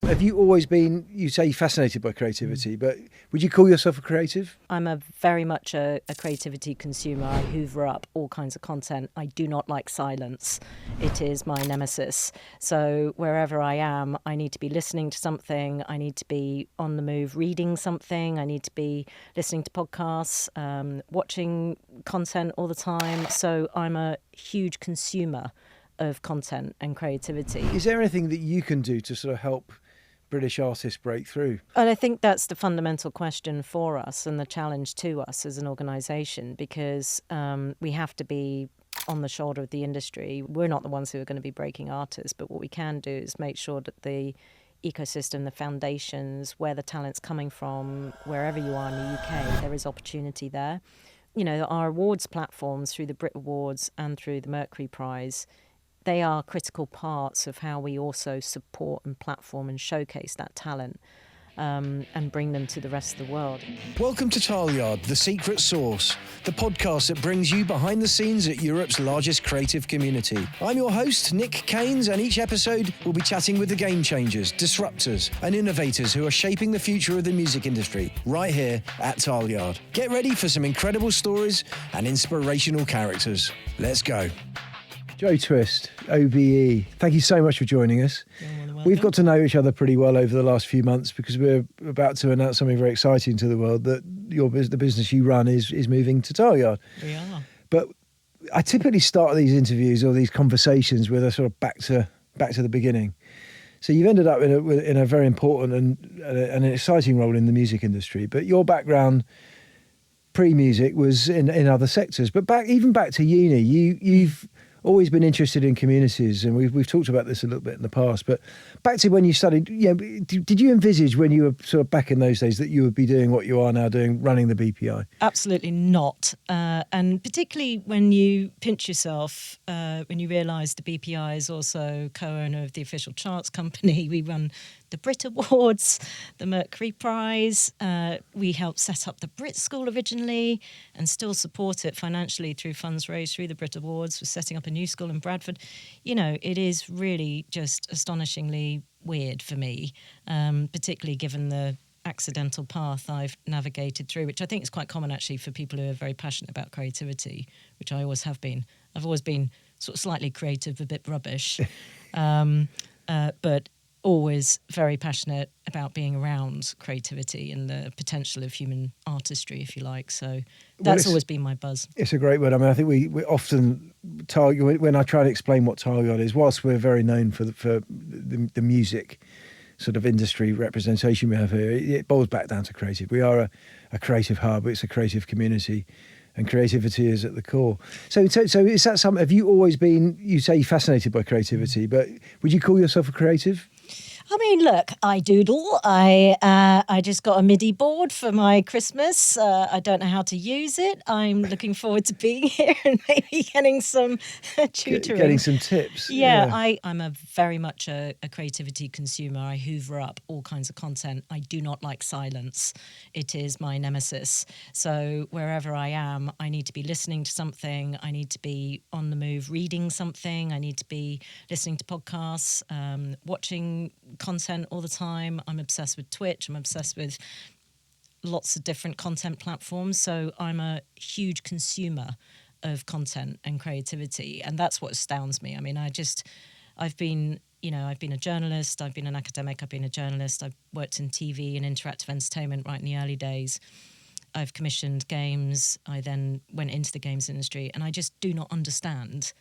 Have you always been, you say, fascinated by creativity, but would you call yourself a creative? I'm very much a creativity consumer. I hoover up all kinds of content. I do not like silence. It is my nemesis. So wherever I am, I need to be listening to something. I need to be on the move reading something. I need to be listening to podcasts, watching content all the time. So I'm a huge consumer of content and creativity. Is there anything that you can do to sort of help British artists break through? And I think that's the fundamental question for us and the challenge to us as an organisation, because we have to be on the shoulder of the industry. We're not the ones who are going to be breaking artists, but what we can do is make sure that the ecosystem, the foundations, where the talent's coming from, wherever you are in the UK, there is opportunity there. You know, our awards platforms through the BRIT Awards and through the Mercury Prize, they are critical parts of how we also support and platform and showcase that talent and bring them to the rest of the world. Welcome to Tileyard, The Secret Sauce, the podcast that brings you behind the scenes at Europe's largest creative community. I'm your host, Nick Keynes, and each episode we'll be chatting with the game changers, disruptors and innovators who are shaping the future of the music industry right here at Tileyard. Get ready for some incredible stories and inspirational characters. Let's go. Jo Twist OBE, thank you so much for joining us. We've got to know each other pretty well over the last few months because we're about to announce something very exciting to the world, that the business you run is moving to Tileyard. We are. But I typically start these interviews or these conversations with a sort of back to the beginning. So you've ended up in a very important and an exciting role in the music industry, but your background pre-music was in other sectors. But even back to uni, you've always been interested in communities, and we've talked about this a little bit in the past, but back to when you studied, did you envisage when you were sort of back in those days that you would be doing what you are now doing, running the BPI? Absolutely not. And particularly when you pinch yourself, when you realise the BPI is also co-owner of the official charts company. We run the BRIT Awards, the Mercury Prize. We helped set up the BRIT School originally and still support it financially through funds raised through the BRIT Awards. We're setting up a new school in Bradford. You know, it is really just astonishingly weird for me, particularly given the accidental path I've navigated through, which I think is quite common actually for people who are very passionate about creativity, which I always have been. I've always been sort of slightly creative, a bit rubbish, but always very passionate about being around creativity and the potential of human artistry, if you like. So that's always been my buzz. It's a great word. I mean, I think we often when I try to explain what Tileyard is, whilst we're very known for the music sort of industry representation we have here, it boils back down to creative. We are a creative hub. It's a creative community, and creativity is at the core. So is that something? Have you always been? You say fascinated by creativity, but would you call yourself a creative? I mean, look, I doodle. I just got a MIDI board for my Christmas. I don't know how to use it. I'm looking forward to being here and maybe getting some tutoring. Getting some tips. Yeah. I'm very much a creativity consumer. I hoover up all kinds of content. I do not like silence. It is my nemesis. So wherever I am, I need to be listening to something. I need to be on the move reading something. I need to be listening to podcasts, watching content all the time. I'm obsessed with Twitch. I'm obsessed with lots of different content platforms. So I'm a huge consumer of content and creativity, and that's what astounds me. I mean, I've been a journalist. I've been an academic. I've been a journalist. I've worked in TV and interactive entertainment right in the early days. I've commissioned games. I then went into the games industry, and I just do not understand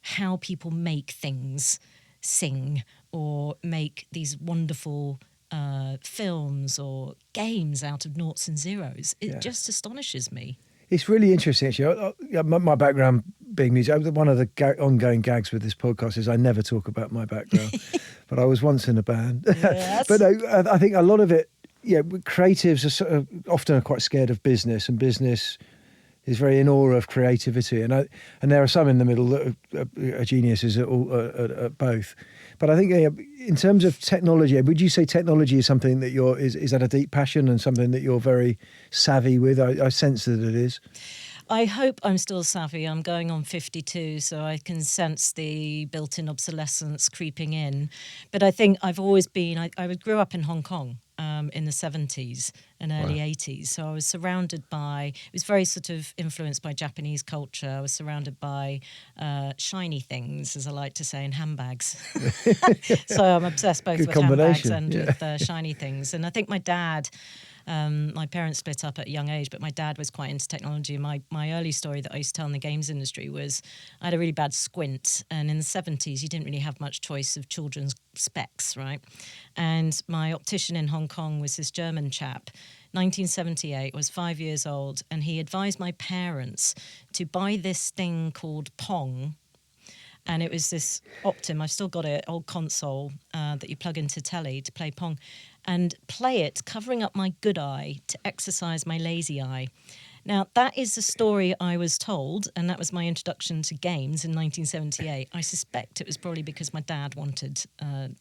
how people make things sing or make these wonderful films or games out of noughts and zeros. It just astonishes me. It's really interesting, actually. My background being music, one of the ongoing gags with this podcast is I never talk about my background, but I was once in a band. Yes. But no, I think a lot of it, creatives are sort of often quite scared of business, and business is very in awe of creativity, and there are some in the middle that are geniuses at both. But I think in terms of technology, would you say technology is something that is that a deep passion and something that you're very savvy with? I sense that it is. I hope I'm still savvy. I'm going on 52, so I can sense the built-in obsolescence creeping in. But I think I've always been, I grew up in Hong Kong in the 70s and early 80s. So I was surrounded by, it was very sort of influenced by Japanese culture. I was surrounded by shiny things, as I like to say, and handbags. So I'm obsessed both Good with handbags combination, and yeah. with shiny things. And I think my dad, my parents split up at a young age, but my dad was quite into technology. My early story that I used to tell in the games industry was I had a really bad squint, and in the 70s you didn't really have much choice of children's specs, right? And my optician in Hong Kong was this German chap. 1978, was 5 years old, and he advised my parents to buy this thing called Pong. And it was this Optim, I've still got it, old console that you plug into telly to play Pong, and play it, covering up my good eye to exercise my lazy eye. Now, that is the story I was told, and that was my introduction to games in 1978. I suspect it was probably because my dad wanted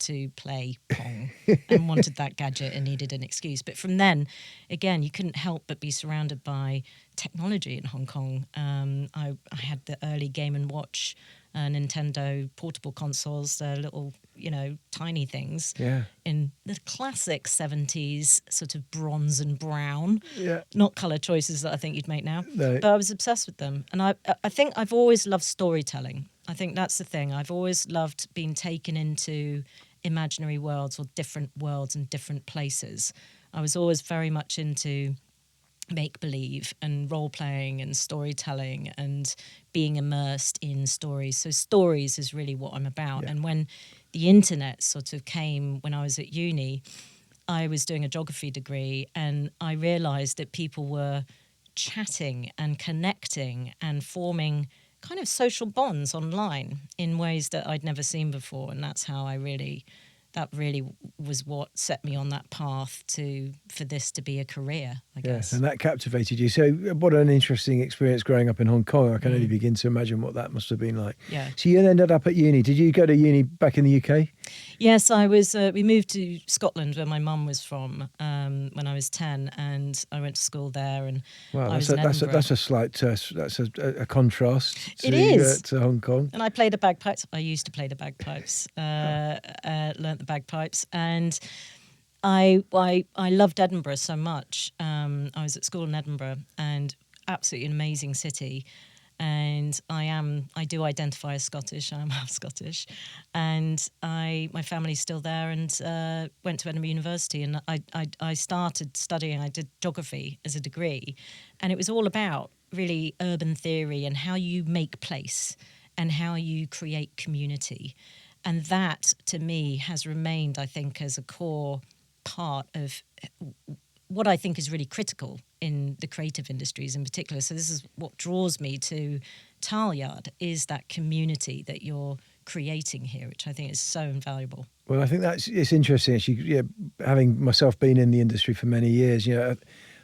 to play Pong and wanted that gadget and needed an excuse. But from then, again, you couldn't help but be surrounded by technology in Hong Kong. I had the early Game & Watch Nintendo portable consoles, little, tiny things. Yeah. In the classic 70s, sort of bronze and brown. Yeah. Not colour choices that I think you'd make now. No. But I was obsessed with them. And I think I've always loved storytelling. I think that's the thing. I've always loved being taken into imaginary worlds or different worlds and different places. I was always very much into make-believe and role-playing and storytelling and being immersed in stories. So stories is really what I'm about. Yeah. And when the internet sort of came when I was at uni, I was doing a geography degree, and I realised that people were chatting and connecting and forming kind of social bonds online in ways that I'd never seen before. And that's how that really was what set me on that path for this to be a career, I guess. Yes, and that captivated you. So what an interesting experience growing up in Hong Kong. I can only begin to imagine what that must have been like. Yeah. So you ended up at uni. Did you go to uni back in the UK? Yes, I was. We moved to Scotland, where my mum was from, when I was 10, and I went to school there. And Wow, I was in Edinburgh. that's a slight that's a contrast to, It is. To Hong Kong. And I played the bagpipes. I used to play the bagpipes. Learnt the bagpipes, and I loved Edinburgh so much. I was at school in Edinburgh, and absolutely an amazing city. And I do identify as Scottish. I'm half Scottish, and my family's still there, and went to Edinburgh University, and I started studying. I did geography as a degree, and it was all about really urban theory and how you make place and how you create community, and that to me has remained, I think, as a core part of what I think is really critical in the creative industries in particular. So this is what draws me to Tileyard, is that community that you're creating here, which I think is so invaluable. Well, I think it's interesting. Actually, having myself been in the industry for many years, I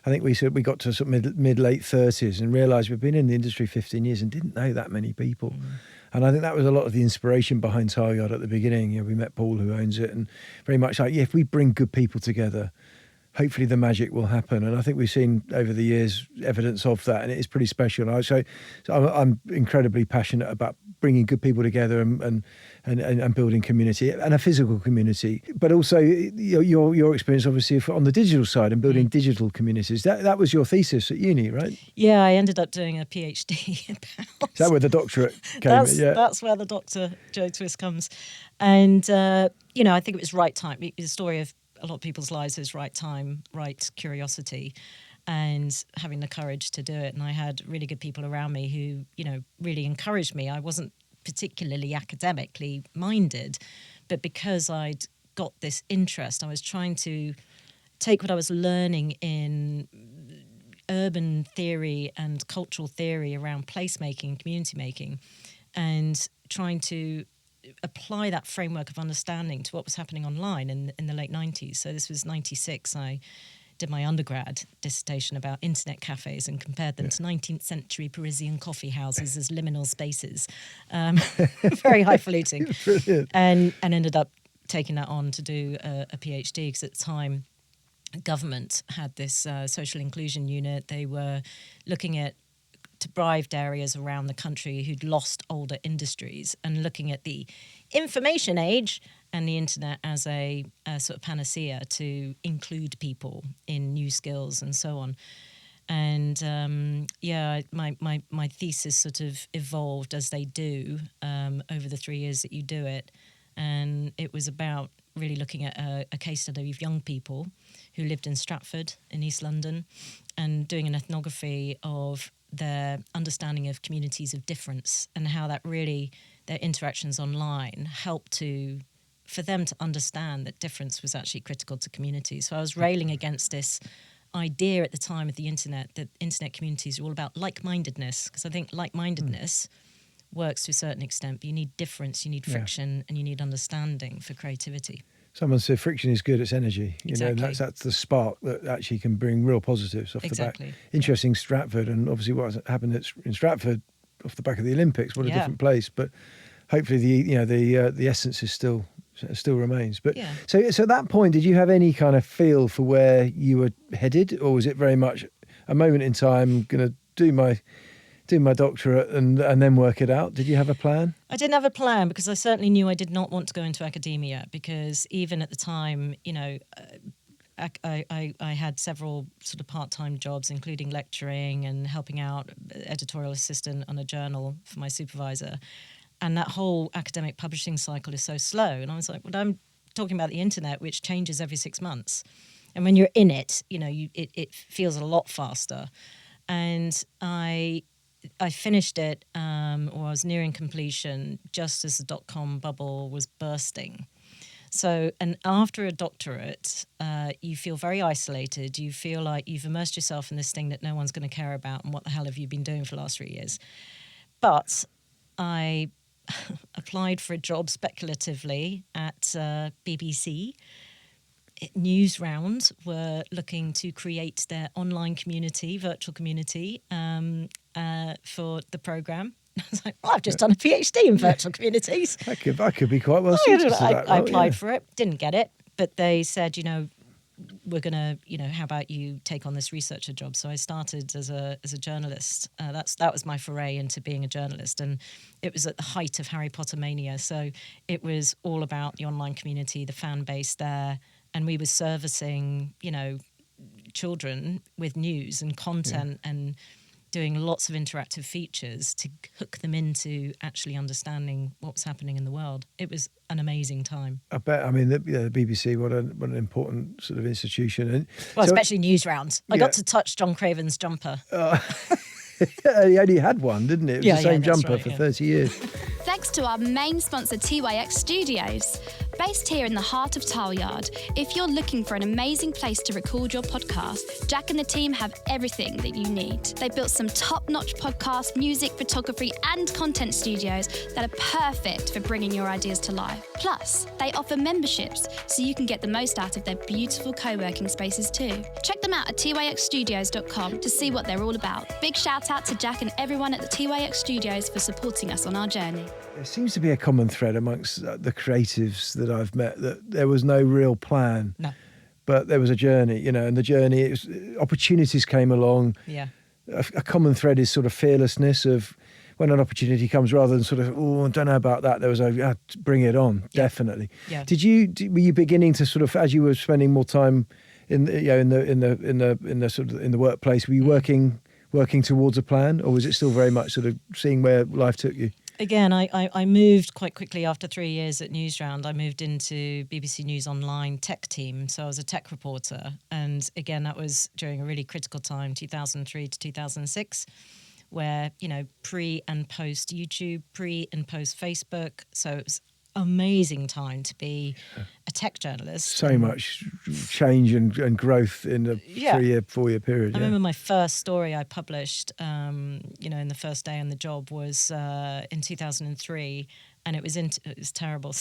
think we got to sort of mid late 30s and realised we've been in the industry 15 years and didn't know that many people. And I think that was a lot of the inspiration behind Tileyard at the beginning. We met Paul, who owns it, and very much like, if we bring good people together, hopefully the magic will happen. And I think we've seen over the years evidence of that, and it is pretty special. So I'm incredibly passionate about bringing good people together and building community, and a physical community, but also your experience obviously on the digital side and building digital communities. That was your thesis at uni, right? Yeah, I ended up doing a PhD about. Is that where the doctorate came? That's where the Dr. Jo Twist comes. And, I think it was right time. The story of a lot of people's lives is right time, right curiosity, and having the courage to do it. And I had really good people around me who, really encouraged me. I wasn't particularly academically minded, but because I'd got this interest, I was trying to take what I was learning in urban theory and cultural theory around placemaking, community making, and trying to apply that framework of understanding to what was happening online in the late 90s. So this was 96. I did my undergrad dissertation about internet cafes and compared them to 19th century Parisian coffee houses as liminal spaces. Very highfalutin. And ended up taking that on to do a PhD, because at the time government had this social inclusion unit. They were looking at deprived areas around the country who'd lost older industries, and looking at the information age and the internet as a sort of panacea to include people in new skills and so on. And my thesis sort of evolved as they do over the 3 years that you do it. And it was about really looking at a case study of young people who lived in Stratford in East London and doing an ethnography of their understanding of communities of difference and how that really, their interactions online helped for them to understand that difference was actually critical to communities. So I was railing against this idea at the time of the internet that internet communities are all about like-mindedness, because I think like-mindedness works to a certain extent, but you need difference, you need friction, and you need understanding for creativity. Someone said friction is good, it's energy. Exactly. And that's the spark that actually can bring real positives off the back. Interesting, Stratford, and obviously what happened in Stratford off the back of the Olympics. What a different place, but hopefully the essence is still remains. But so at that point, did you have any kind of feel for where you were headed, or was it very much a moment in time? Going to do my doctorate and then work it out? Did you have a plan? I didn't have a plan, because I certainly knew I did not want to go into academia, because even at the time, I had several sort of part-time jobs, including lecturing and helping out, editorial assistant on a journal for my supervisor. And that whole academic publishing cycle is so slow. And I was like, well, I'm talking about the internet, which changes every 6 months. And when you're in it, it feels a lot faster. And I finished it, or I was nearing completion, just as the dot-com bubble was bursting. So, and after a doctorate, you feel very isolated. You feel like you've immersed yourself in this thing that no one's going to care about, and what the hell have you been doing for the last 3 years? But I applied for a job speculatively at BBC. Newsround were looking to create their online community, virtual community, for the programme. I was like, well, I've just done a PhD in virtual communities. I could be quite well suited to that. I applied for it, didn't get it, but they said, we're going to, how about you take on this researcher job? So I started as a journalist. That was my foray into being a journalist, and it was at the height of Harry Potter mania. So it was all about the online community, the fan base there, and we were servicing, children with news and content and doing lots of interactive features to hook them into actually understanding what was happening in the world. It was an amazing time. I bet. I mean, the BBC, what an important sort of institution. And well, so, especially Newsround. I got to touch John Craven's jumper. He only had one, didn't it? It was the same jumper right, for 30 years. Thanks to our main sponsor, TYX Studios. Based here in the heart of Tileyard, if you're looking for an amazing place to record your podcast, Jack and the team have everything that you need. They built some top-notch podcast, music, photography and content studios that are perfect for bringing your ideas to life. Plus, they offer memberships so you can get the most out of their beautiful co-working spaces too. Check them out at tyxstudios.com to see what they're all about. Big shout out to Jack and everyone at the TYX Studios for supporting us on our journey. There seems to be a common thread amongst the creatives that I've met, that there was no real plan. No. But there was a journey, and the journey, opportunities came along. Yeah. A common thread is sort of fearlessness of when an opportunity comes, rather than sort of, oh, I don't know about that. There was bring it on, definitely. Yeah. Were you beginning to sort of, as you were spending more time in the workplace, were you working towards a plan, or was it still very much sort of seeing where life took you? Again, I moved quite quickly after 3 years at Newsround. I moved into BBC News Online tech team, so I was a tech reporter. And again, that was during a really critical time, 2003 to 2006, where, pre and post YouTube, pre and post Facebook. So it was amazing time to be a tech journalist. So much change and growth in a 4 year period. I remember my first story I published, in the first day on the job was in 2003, and it was terrible,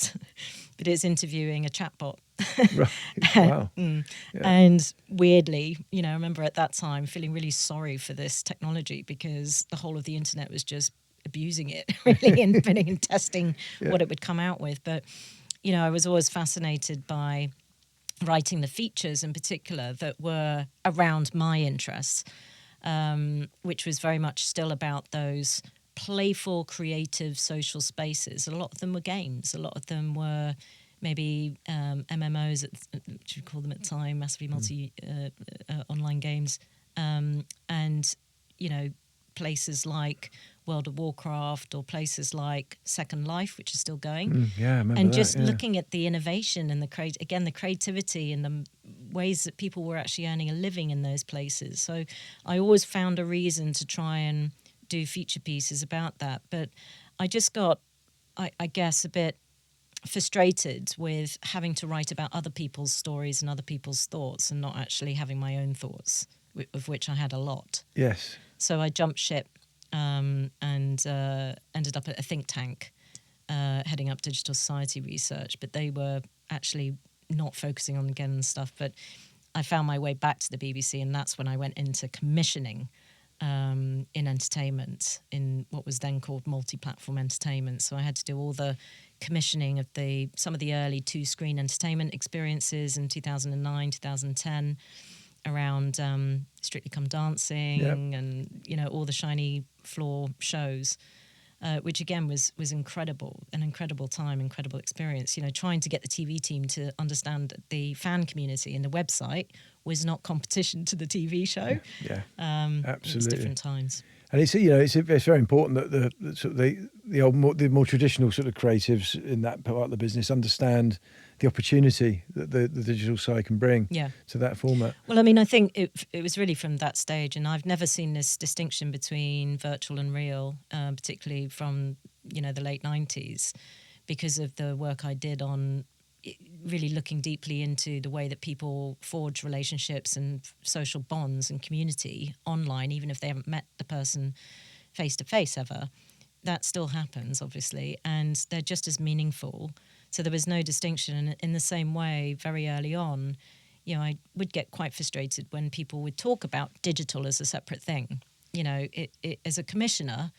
but it's interviewing a chatbot. Right. Wow. And weirdly, I remember at that time feeling really sorry for this technology, because the whole of the internet was just abusing it really and testing what it would come out with. But I was always fascinated by writing the features in particular that were around my interests. which was very much still about those playful, creative, social spaces. A lot of them were games. A lot of them were maybe MMOs, which we call them at the time, massively online games, and places like World of Warcraft or places like Second Life, which is still going. Yeah, I remember and that, just yeah. looking at the innovation and the creativity and the ways that people were actually earning a living in those places. So I always found a reason to try and do feature pieces about that. But I just got, I guess, a bit frustrated with having to write about other people's stories and other people's thoughts and not actually having my own thoughts, of which I had a lot. Yes. So I jumped ship and ended up at a think tank heading up digital society research, but they were actually not focusing on again stuff. But I found my way back to the BBC, and that's when I went into commissioning in entertainment, in what was then called multi-platform entertainment. So I had to do all the commissioning of some of the early 2-screen entertainment experiences in 2009, 2010, around Strictly Come Dancing and all the shiny floor shows, which again was incredible, an incredible time, incredible experience. Trying to get the TV team to understand that the fan community and the website was not competition to the TV show. Yeah, Absolutely. absolutely. It was different times. And it's it's very important that the more traditional sort of creatives in that part of the business understand the opportunity that the digital side can bring to that format. Well, I mean, I think it was really from that stage, and I've never seen this distinction between virtual and real, particularly from the late 90s, because of the work I did on really looking deeply into the way that people forge relationships and social bonds and community online, even if they haven't met the person face to face ever. That still happens, obviously, and they're just as meaningful. So there was no distinction. And in the same way, very early on, I would get quite frustrated when people would talk about digital as a separate thing. As a commissioner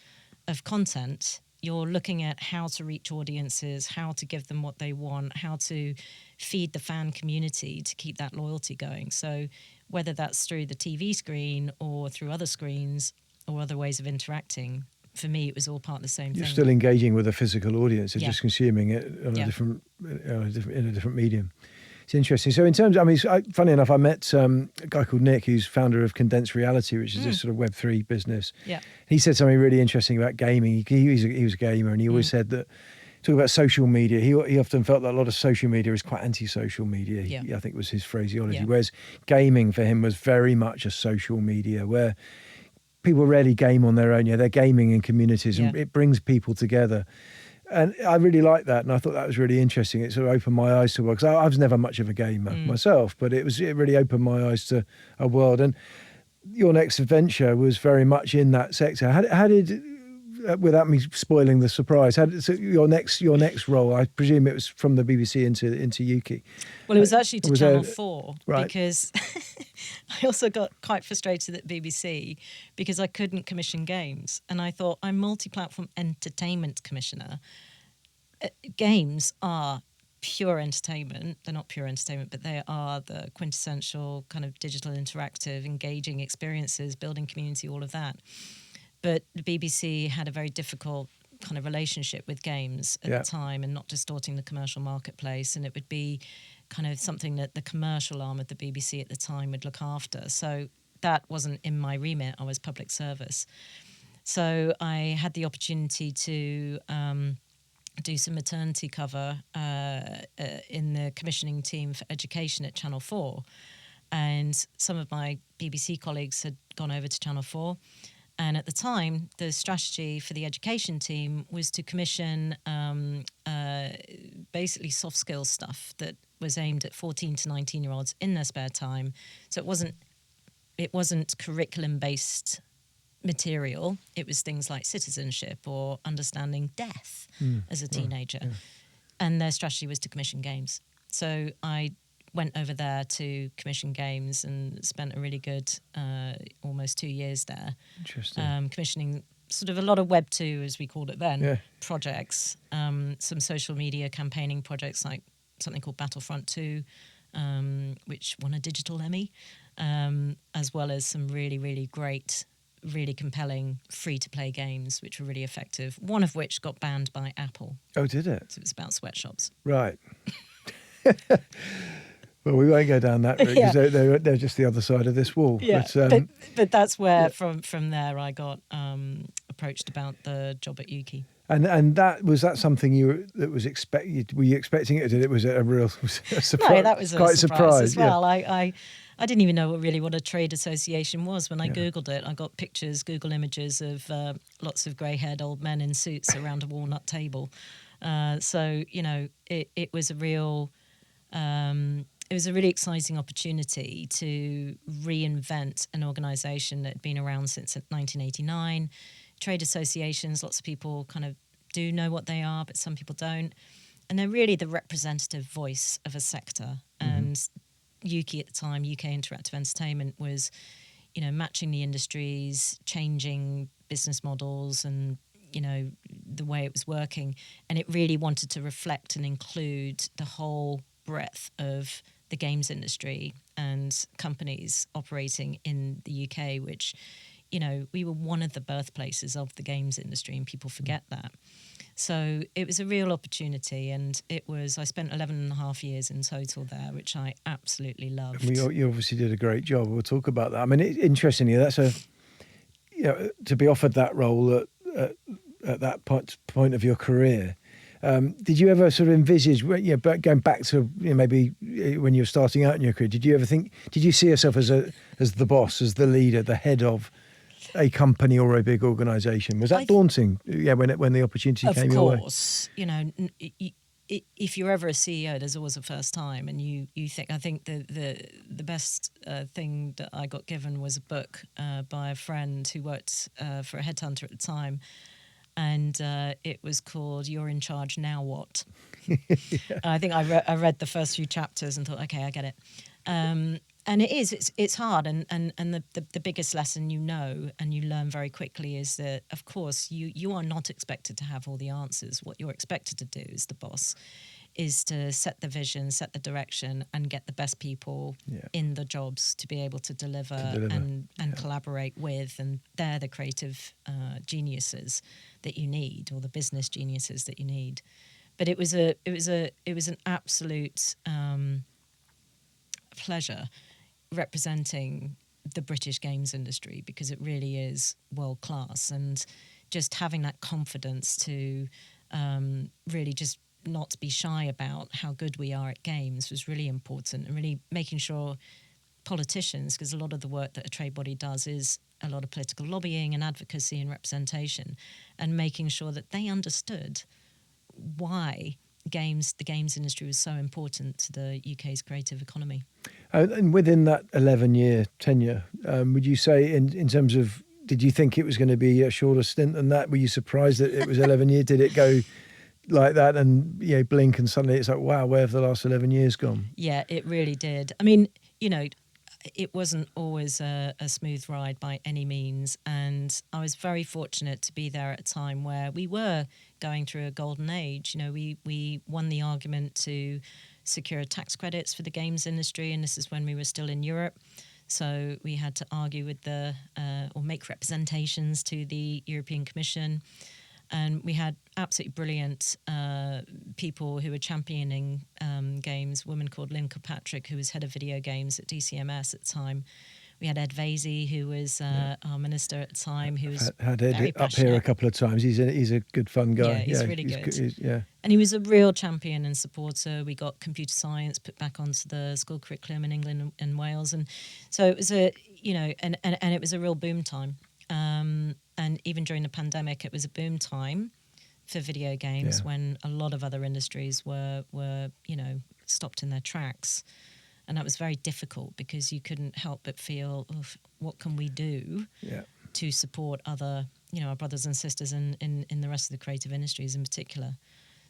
of content, you're looking at how to reach audiences, how to give them what they want, how to feed the fan community to keep that loyalty going. So whether that's through the TV screen or through other screens or other ways of interacting, for me, it was all part of the same thing. You're still engaging with a physical audience and just consuming it on in a different medium. It's interesting. So in terms, funny enough, I met a guy called Nick, who's founder of Condensed Reality, which is this sort of Web3 business. Yeah. He said something really interesting about gaming. He was a gamer, and he always said that, talk about social media, he often felt that a lot of social media is quite anti-social media. I think was his phraseology. Whereas gaming for him was very much a social media where people rarely game on their own. They're gaming in communities, and it brings people together. And I really liked that, and I thought that was really interesting. It sort of opened my eyes to a world, because I was never much of a gamer myself, but it really opened my eyes to a world. And your next venture was very much in that sector. How did without me spoiling the surprise, so your next role, I presume it was from the BBC into UK. Well, it was actually to Channel 4, because I also got quite frustrated at BBC because I couldn't commission games. And I thought, I'm multi-platform entertainment commissioner. Games are pure entertainment. They're not pure entertainment, but they are the quintessential kind of digital, interactive, engaging experiences, building community, all of that. But the BBC had a very difficult kind of relationship with games at the time, and not distorting the commercial marketplace. And it would be kind of something that the commercial arm of the BBC at the time would look after. So that wasn't in my remit. I was public service. So I had the opportunity to do some maternity cover in the commissioning team for education at Channel 4. And some of my BBC colleagues had gone over to Channel 4. And at the time, the strategy for the education team was to commission basically soft skills stuff that was aimed at 14 to 19-year-olds in their spare time. So it wasn't curriculum-based material. It was things like citizenship or understanding death as a teenager. And their strategy was to commission games. So I went over there to commission games and spent a really good almost 2 years there. Interesting. Commissioning sort of a lot of Web 2, as we called it then, projects, some social media campaigning projects like something called Battlefront 2, which won a digital Emmy. as well as some really, really great, really compelling free-to-play games, which were really effective, one of which got banned by Apple. Oh, did it? So it was about sweatshops. Right. Well, we won't go down that route because they're just the other side of this wall. Yeah, but that's where from there I got approached about the job at UK. And that something that was expected? Were you expecting it, or did it was a real surprise? No, that was quite a surprise as well. Yeah. I didn't even know what a trade association was when I Googled it. I got Google images of lots of grey-haired old men in suits around a walnut table. So it was a real. It was a really exciting opportunity to reinvent an organisation that had been around since 1989. Trade associations, lots of people kind of do know what they are, but some people don't. And they're really the representative voice of a sector. Mm-hmm. And UK at the time, UK Interactive Entertainment, was, matching the industries, changing business models and, the way it was working. And it really wanted to reflect and include the whole breadth of the games industry and companies operating in the UK, which, we were one of the birthplaces of the games industry, and people forget that. So it was a real opportunity, and I spent 11 and a half years in total there, which I absolutely loved. You obviously did a great job. We'll talk about that. I mean, interestingly, that's to be offered that role at that point of your career. Did you ever sort of envisage, going back to maybe when you were starting out in your career, did you see yourself as the boss, as the leader, the head of a company or a big organisation? Was that daunting? Yeah, when the opportunity came your way. Of course, if you're ever a CEO, there's always a first time, and you think. I think the best thing that I got given was a book by a friend who worked for a headhunter at the time. And it was called "You're in Charge Now What?" Yeah. I think I read the first few chapters and thought, okay, I get it. And it's hard. And the biggest lesson and you learn very quickly is that, of course, you are not expected to have all the answers. What you're expected to do as the boss is to set the vision, set the direction, and get the best people in the jobs to be able to deliver. And collaborate with. And they're the creative geniuses that you need, or the business geniuses that you need. But it was an absolute pleasure representing the British games industry, because it really is world class, and just having that confidence to really just not be shy about how good we are at games was really important, and really making sure politicians, because a lot of the work that a trade body does is a lot of political lobbying and advocacy and representation, and making sure that they understood why the games industry was so important to the UK's creative economy. And within that 11-year tenure, would you say in terms of, did you think it was going to be a shorter stint than that? Were you surprised that it was 11 years? Did it go like that and blink and suddenly it's like, wow, where have the last 11 years gone? Yeah, it really did. I mean, it wasn't always a smooth ride by any means, and I was very fortunate to be there at a time where we were going through a golden age. We won the argument to secure tax credits for the games industry, and this is when we were still in Europe. So we had to argue with or make representations to the European Commission. And we had absolutely brilliant people who were championing games, a woman called Lynn Kirkpatrick, who was head of video games at DCMS at the time. We had Ed Vasey, who was our minister at the time, who was had Ed very up passionate. here a couple of times. He's a good fun guy. Yeah, he's really good. Yeah. And he was a real champion and supporter. We got computer science put back onto the school curriculum in England and Wales. And so it was and it was a real boom time. And even during the pandemic, it was a boom time for video games when a lot of other industries were stopped in their tracks. And that was very difficult because you couldn't help but feel, what can we do to support other, our brothers and sisters in the rest of the creative industries in particular.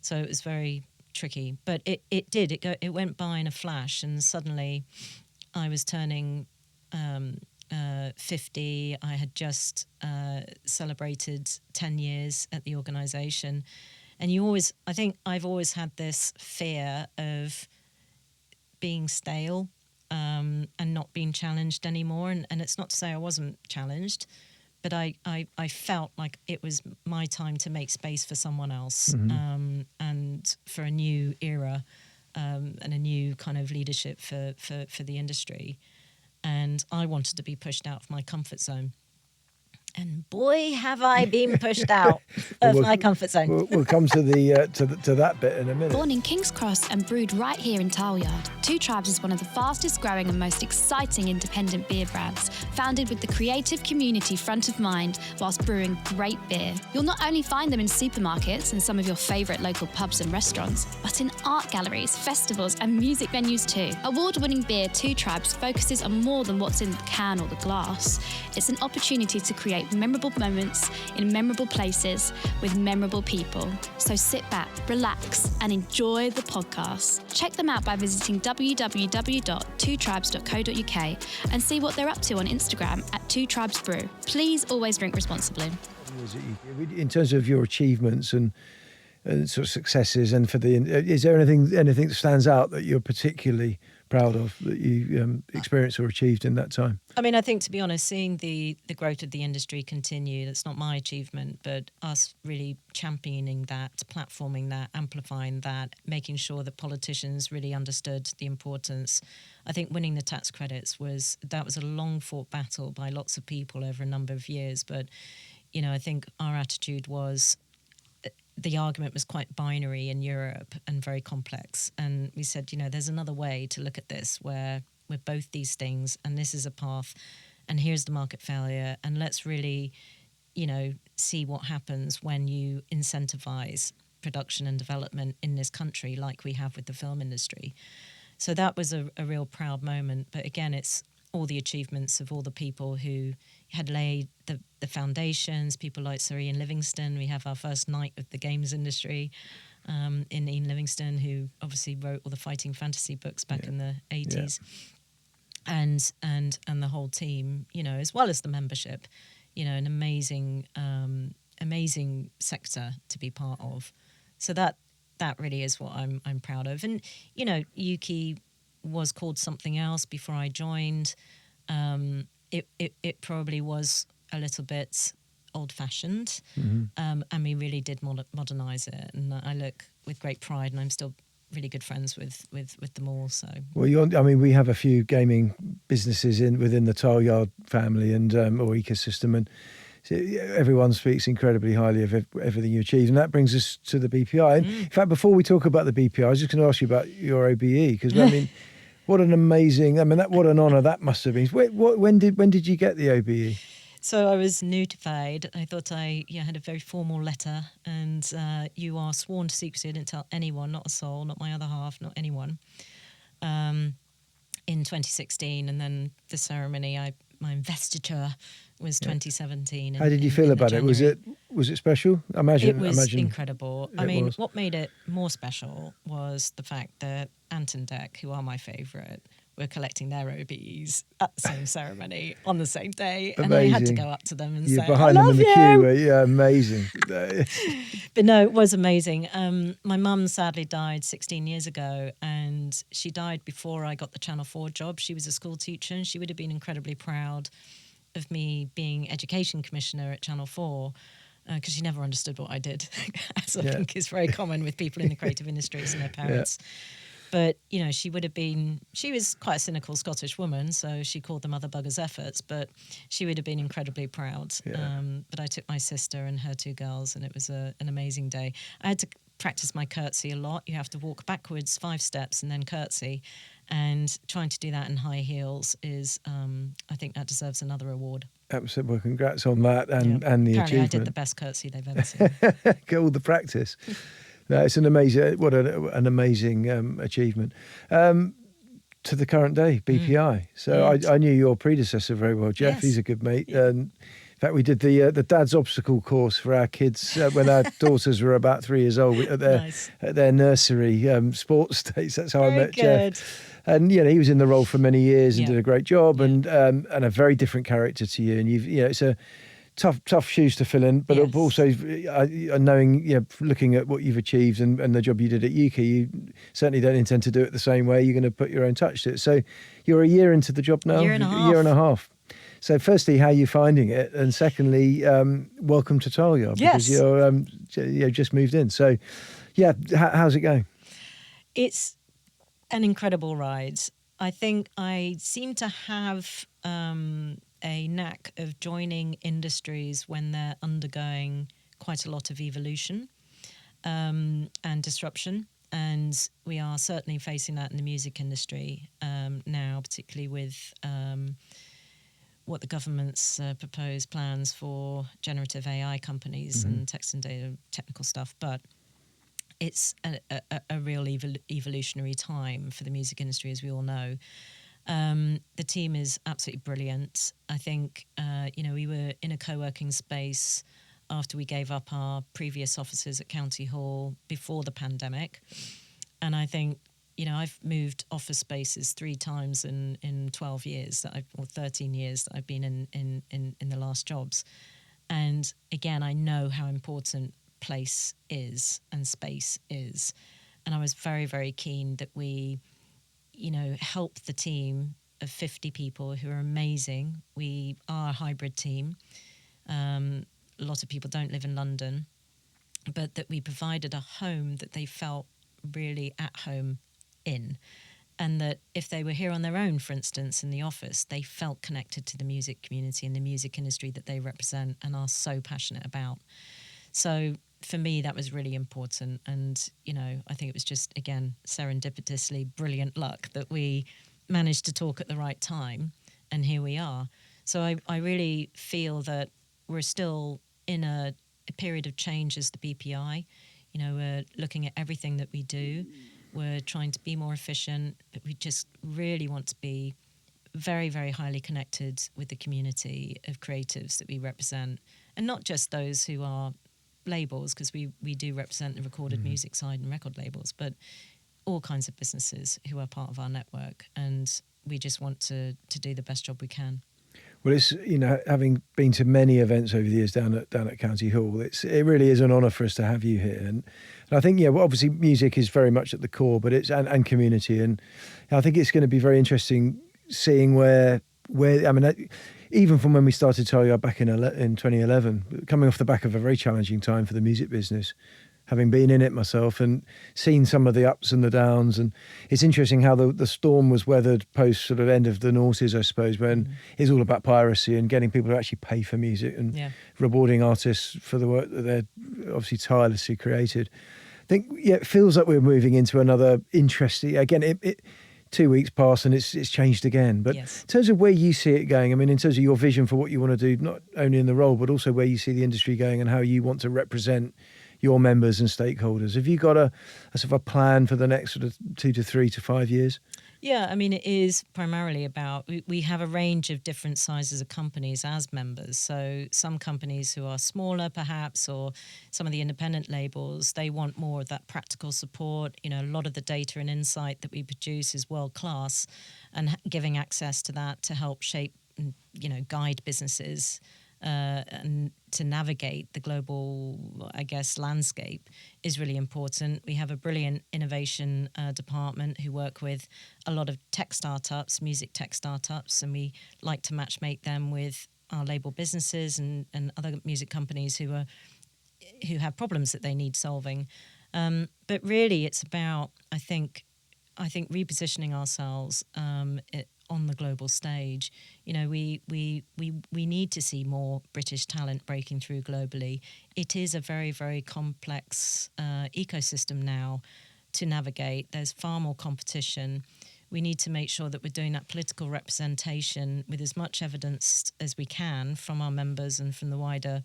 So it was very tricky. But it went by in a flash, and suddenly I was turning 50. I had just celebrated 10 years at the organisation. And I've always had this fear of being stale and not being challenged anymore. And it's not to say I wasn't challenged, but I felt like it was my time to make space for someone else, and for a new era, and a new kind of leadership for the industry. And I wanted to be pushed out of my comfort zone. And boy, have I been pushed out of my comfort zone. We'll come to the to that bit in a minute. Born in King's Cross and brewed right here in Tileyard, Two Tribes is one of the fastest growing and most exciting independent beer brands, founded with the creative community front of mind whilst brewing great beer. You'll not only find them in supermarkets and some of your favourite local pubs and restaurants, but in art galleries, festivals and music venues too. Award-winning beer Two Tribes focuses on more than what's in the can or the glass. It's an opportunity to create memorable moments in memorable places with memorable people. So sit back, relax, and enjoy the podcast. Check them out by visiting www.twotribes.co.uk and see what they're up to on Instagram at Two Tribes Brew. Please always drink responsibly. In terms of your achievements and sort of successes, and for is there anything that stands out that you're particularly proud of that you experienced or achieved in that time? I mean, I think, to be honest, seeing the growth of the industry continue, that's not my achievement, but us really championing that, platforming that, amplifying that, making sure that politicians really understood the importance. I think winning the tax credits was a long fought battle by lots of people over a number of years. But, you know, I think our attitude was, the argument was quite binary in Europe and very complex. And we said, you know, there's another way to look at this where we're both these things and this is a path and here's the market failure. And let's really, you know, see what happens when you incentivize production and development in this country like we have with the film industry. So that was a real proud moment. But again, it's all the achievements of all the people who had laid the foundations, people like Sir Ian Livingstone. We have our first knight of the games industry in Ian Livingstone, who obviously wrote all the fighting fantasy books back in the 80s. Yeah. And the whole team, you know, as well as the membership, you know, an amazing sector to be part of. So that really is what I'm proud of. And, you know, UK was called something else before I joined. It probably was a little bit old-fashioned, and we really did modernise it. And I look with great pride, and I'm still really good friends with them all. So, well, we have a few gaming businesses within the Tileyard family and or ecosystem, and so everyone speaks incredibly highly of everything you achieved, and that brings us to the BPI. And in fact, before we talk about the BPI, I was just going to ask you about your OBE, because I mean, what an honour that must have been. When did you get the OBE? So I was notified. I thought I had a very formal letter, and you are sworn to secrecy. I didn't tell anyone, not a soul, not my other half, not anyone. In 2016, and then the ceremony, my investiture was 2017. How did you feel about it? Was it special? It was incredible. What made it more special was the fact that Ant and Dec, who are my favourite, were collecting their OBEs at the same ceremony on the same day. Amazing. And I had to go up to them and say, behind I them love in the you. queue. Yeah, amazing. But no, it was amazing. My mum sadly died 16 years ago, and she died before I got the Channel 4 job. She was a school teacher, and she would have been incredibly proud of me being Education Commissioner at Channel 4, because she never understood what I did, as I think is very common with people in the creative industries and their parents. But, you know, she was quite a cynical Scottish woman, so she called them other buggers' efforts, but she would have been incredibly proud. Yeah. But I took my sister and her two girls, and it was an amazing day. I had to practice my curtsy a lot. You have to walk backwards 5 steps and then curtsy. And trying to do that in high heels is, I think that deserves another award. Absolutely. Well, congrats on that and the Apparently achievement. I did the best curtsy they've ever seen. Get all the practice. No, it's an amazing achievement. To the current day, BPI. So I knew your predecessor very well, Jeff. Yes. He's a good mate. In fact, we did the dad's obstacle course for our kids when our daughters were about 3 years old at their nursery sports days. That's how I met Jeff. And he was in the role for many years and did a great job, and a very different character to you. And tough shoes to fill in, but Yes. also knowing, looking at what you've achieved and the job you did at UK, you certainly don't intend to do it the same way. You're going to put your own touch to it. So you're a year into the job now. Year and a half. Year and a half. So firstly, how are you finding it? And secondly, welcome to Tileyard, because you're just moved in. So yeah, how's it going? It's an incredible ride. I think I seem to have a knack of joining industries when they're undergoing quite a lot of evolution and disruption. And we are certainly facing that in the music industry now, particularly with what the government's proposed plans for generative AI companies and text and data technical stuff. But it's a real evolutionary time for the music industry, as we all know. The team is absolutely brilliant. I think, we were in a co-working space after we gave up our previous offices at County Hall before the pandemic. And I think, I've moved office spaces 3 times in 12 years or 13 years that I've been in the last jobs. And again, I know how important place is and space is. And I was very, very keen that we, help the team of 50 people who are amazing. We are a hybrid team. A lot of people don't live in London, but that we provided a home that they felt really at home in. And that if they were here on their own, for instance, in the office, they felt connected to the music community and the music industry that they represent and are so passionate about. So for me, that was really important. And, I think it was just, again, serendipitously brilliant luck that we managed to talk at the right time. And here we are. So I really feel that we're still in a period of change as the BPI. We're looking at everything that we do. We're trying to be more efficient, but we just really want to be very, very highly connected with the community of creatives that we represent. And not just those who are labels, because we do represent the recorded music side and record labels, but all kinds of businesses who are part of our network. And we just want to do the best job we can. Well, it's, having been to many events over the years down at County Hall, it really is an honour for us to have you here. And I think, obviously music is very much at the core, but it's and community. And I think it's going to be very interesting seeing where even from when we started Tileyard back in 2011, coming off the back of a very challenging time for the music business, having been in it myself and seen some of the ups and the downs. And it's interesting how the storm was weathered post sort of end of the noughties, I suppose, when it's all about piracy and getting people to actually pay for music and rewarding artists for the work that they're obviously tirelessly created. I think, it feels like we're moving into another interesting, again, it 2 weeks pass and it's changed again. But in terms of where you see it going, in terms of your vision for what you want to do, not only in the role, but also where you see the industry going and how you want to represent your members and stakeholders, have you got a sort of a plan for the next sort of 2 to 3 to 5 years? Yeah, it is primarily about, we have a range of different sizes of companies as members. So some companies who are smaller perhaps, or some of the independent labels, they want more of that practical support. A lot of the data and insight that we produce is world class, and giving access to that to help shape, guide businesses and to navigate the global, landscape is really important. We have a brilliant innovation department who work with a lot of tech startups, music tech startups, and we like to matchmake them with our label businesses and other music companies who have problems that they need solving. But really, it's about, I think repositioning ourselves on the global stage. We need to see more British talent breaking through globally. It is a very, very complex ecosystem now to navigate. There's far more competition. We need to make sure that we're doing that political representation with as much evidence as we can from our members and from the wider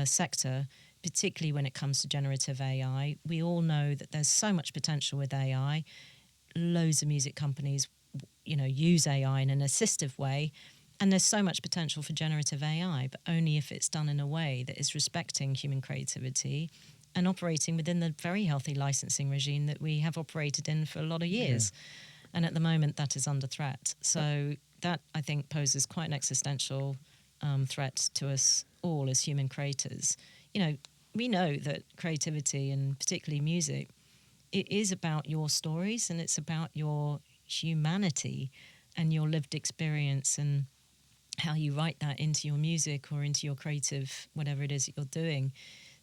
sector, particularly when it comes to generative AI. We all know that there's so much potential with AI. Loads of music companies use AI in an assistive way, and there's so much potential for generative AI, but only if it's done in a way that is respecting human creativity and operating within the very healthy licensing regime that we have operated in for a lot of years. And at the moment that is under threat. So that, I think, poses quite an existential threat to us all as human creators. You know, we know that creativity, and particularly music, it is about your stories and it's about your humanity and your lived experience and how you write that into your music or into your creative, whatever it is that you're doing.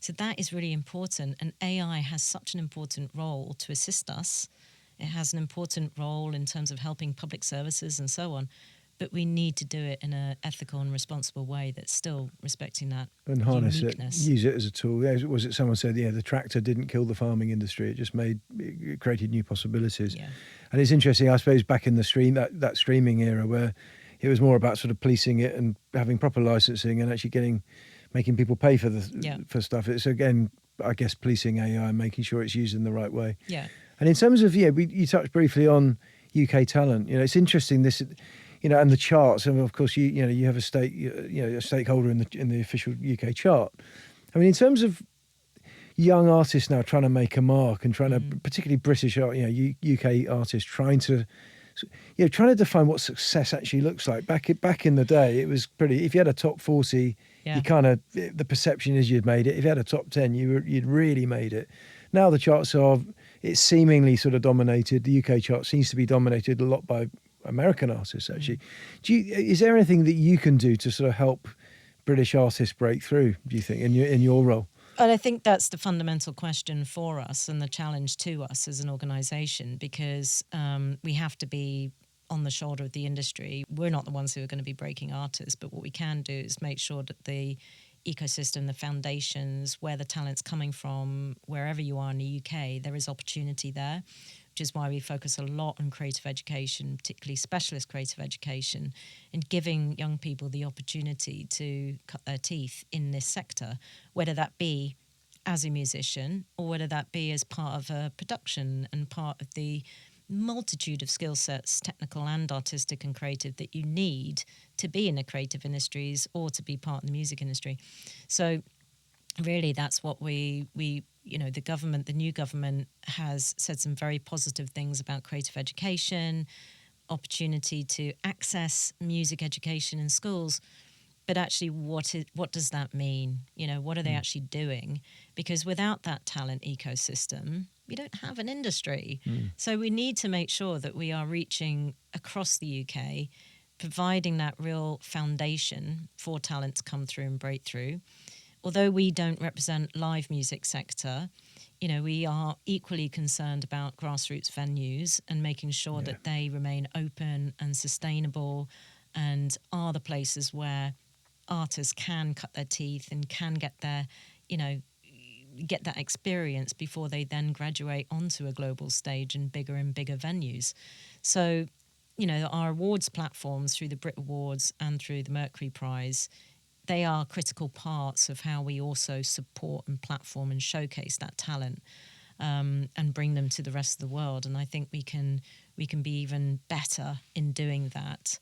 So that is really important. And AI has such an important role to assist us. It has an important role in terms of helping public services and so on. But we need to do it in an ethical and responsible way that's still respecting that And harness uniqueness. it, use it as a tool. Yeah, was it someone said, the tractor didn't kill the farming industry. It created new possibilities. Yeah. And it's interesting, I suppose, back in the that streaming era where it was more about sort of policing it and having proper licensing and actually making people pay for stuff. It's, again, I guess, policing AI and making sure it's used in the right way. Yeah. And in terms of, you touched briefly on UK talent. It's interesting this, and the charts. And of course, you have a stakeholder in the official UK chart. I mean, in terms of young artists now trying to make a mark and trying to, particularly British art, UK artists trying to define what success actually looks like. Back in the day, it was pretty. If you had a top 40, you kind of, the perception is you'd made it. If you had a top 10, you'd really made it. Now the charts it's seemingly sort of dominated. The UK chart seems to be dominated a lot by American artists, actually. Is there anything that you can do to sort of help British artists break through, do you think, in your role? And I think that's the fundamental question for us and the challenge to us as an organisation, because we have to be on the shoulder of the industry. We're not the ones who are going to be breaking artists, but what we can do is make sure that the ecosystem, the foundations, where the talent's coming from, wherever you are in the UK, there is opportunity there, which is why we focus a lot on creative education, particularly specialist creative education, and giving young people the opportunity to cut their teeth in this sector, whether that be as a musician or whether that be as part of a production and part of the multitude of skill sets, technical and artistic and creative, that you need to be in the creative industries or to be part of the music industry. So really that's what the government, the new government, has said some very positive things about creative education, opportunity to access music education in schools. But actually, what does that mean? What are they actually doing? Because without that talent ecosystem, we don't have an industry. So we need to make sure that we are reaching across the UK, providing that real foundation for talent to come through and break through. Although we don't represent live music sector, we are equally concerned about grassroots venues and making sure that they remain open and sustainable and are the places where artists can cut their teeth and can get that experience before they then graduate onto a global stage and bigger venues. So, our awards platforms through the BRIT Awards and through the Mercury Prize, they are critical parts of how we also support and platform and showcase that talent and bring them to the rest of the world. And I think we can be even better in doing that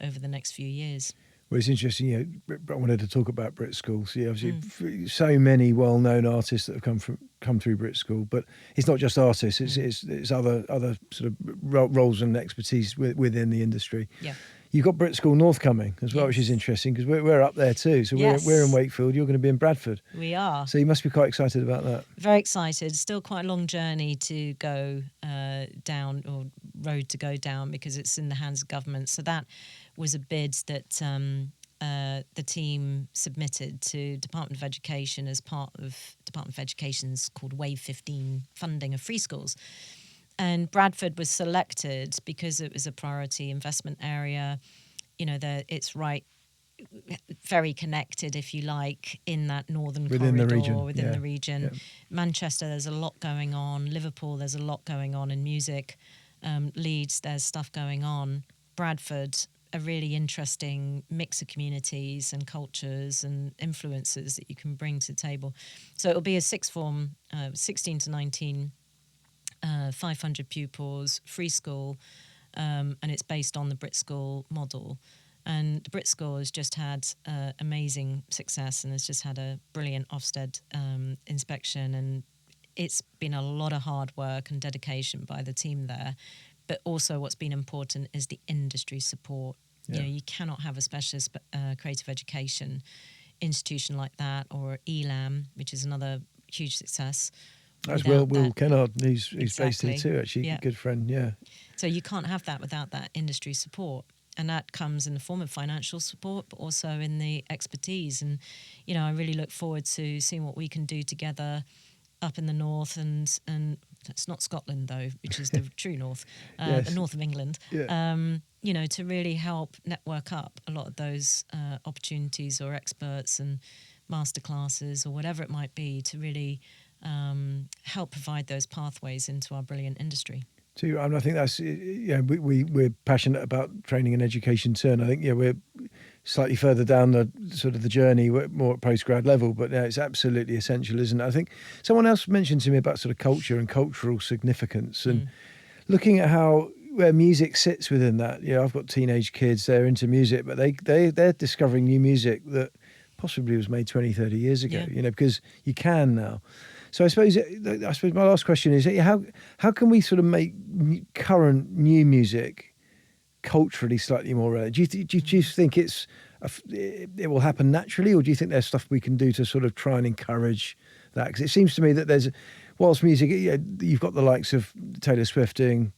over the next few years. Well, it's interesting. I wanted to talk about BRIT School. So, obviously, so many well-known artists that have come through BRIT School, but it's not just artists. It's other sort of roles and expertise within the industry. Yeah. You've got BRIT School North coming as well, which is interesting because we're up there too. So we're in Wakefield. You're going to be in Bradford. We are. So you must be quite excited about that. Very excited. Still quite a long journey to go down, or road to go down, because it's in the hands of government. So that was a bid that the team submitted to Department of Education as part of Department of Education's called Wave 15 funding of free schools. And Bradford was selected because it was a priority investment area. It's very connected, if you like, in that northern corridor within the region. Yeah. Manchester, there's a lot going on. Liverpool, there's a lot going on in music. Leeds, there's stuff going on. Bradford, a really interesting mix of communities and cultures and influences that you can bring to the table. So it'll be a sixth form, 16 to 19, 500 pupils, free school, and it's based on the BRIT School model. And the BRIT School has just had amazing success and has just had a brilliant Ofsted inspection, and it's been a lot of hard work and dedication by the team there. But also what's been important is the industry support. You know, you cannot have a specialist creative education institution like that, or ELAM, which is another huge success. That's Will Kennard. He's based here too, actually. Yeah. Good friend, yeah. So you can't have that without that industry support. And that comes in the form of financial support, but also in the expertise. And, you know, I really look forward to seeing what we can do together up in the north, and it's not Scotland, though, which is the true north, the north of England, you know, to really help network up a lot of those opportunities or experts and masterclasses or whatever it might be, to really help provide those pathways into our brilliant industry. And I think that's, we're passionate about training and education too. And I think, we're slightly further down the sort of the journey, we're more at postgrad level, but it's absolutely essential, isn't it? I think someone else mentioned to me about sort of culture and cultural significance, and looking at where music sits within that. I've got teenage kids, they're into music, but they're discovering new music that possibly was made 20, 30 years ago, because you can now. So I suppose my last question is, how can we sort of make current new music culturally slightly more relevant? Do you think it will happen naturally, or do you think there's stuff we can do to sort of try and encourage that? Because it seems to me that whilst music, you've got the likes of Taylor Swift doing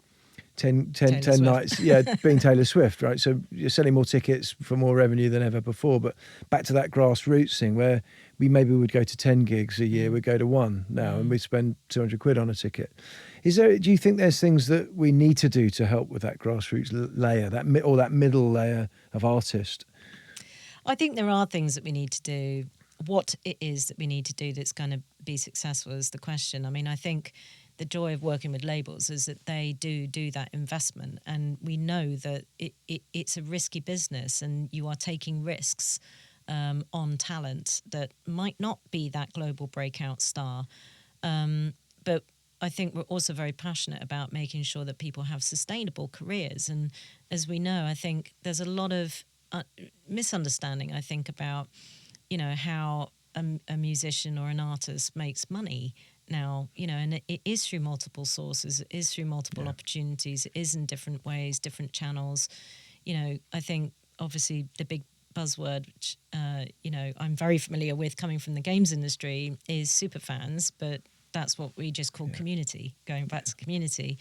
10 nights, being Taylor Swift, right? So you're selling more tickets for more revenue than ever before. But back to that grassroots thing, where we maybe would go to 10 gigs a year, we'd go to one now, and we'd spend 200 quid on a ticket. Do you think there's things that we need to do to help with that grassroots layer, that middle layer of artist? I think there are things that we need to do. What it is that we need to do that's going to be successful is the question. I mean, I think the joy of working with labels is that they do that investment, and we know that it's a risky business, and you are taking risks on talent that might not be that global breakout star. But I think we're also very passionate about making sure that people have sustainable careers. And as we know, I think there's a lot of misunderstanding, I think, about, how a musician or an artist makes money now, and it is through multiple sources, it is through multiple opportunities, it is in different ways, different channels. I think obviously the big buzzword, which, I'm very familiar with coming from the games industry, is superfans, but that's what we just call community, going back to community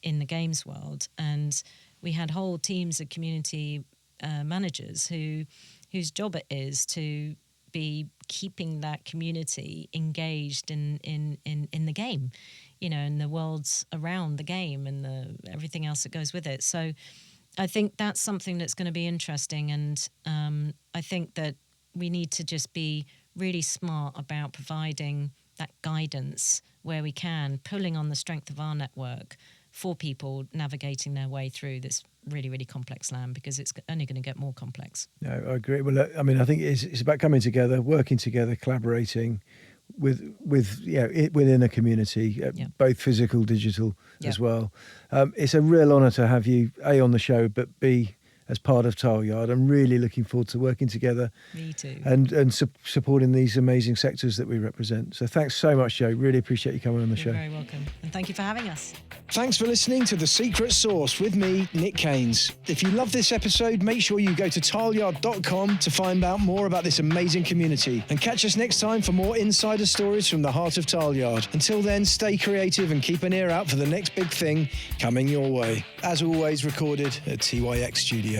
in the games world. And we had whole teams of community managers whose job it is to be keeping that community engaged in the game, in the worlds around the game and everything else that goes with it. So I think that's something that's going to be interesting, and I think that we need to just be really smart about providing that guidance where we can, pulling on the strength of our network for people navigating their way through this really, really complex land, because it's only going to get more complex. No, I agree. Well, I mean, I think it's about coming together, working together, collaborating within a community, both physical, digital as well. It's a real honour to have you, A, on the show, but B, as part of Tileyard. I'm really looking forward to working together. Me too. And supporting these amazing sectors that we represent. So thanks so much, Jo. Really appreciate you coming on the show. You're very welcome. And thank you for having us. Thanks for listening to The Secret Sauce with me, Nick Keynes. If you love this episode, make sure you go to tileyard.com to find out more about this amazing community. And catch us next time for more insider stories from the heart of Tileyard. Until then, stay creative and keep an ear out for the next big thing coming your way. As always, recorded at TYX Studios.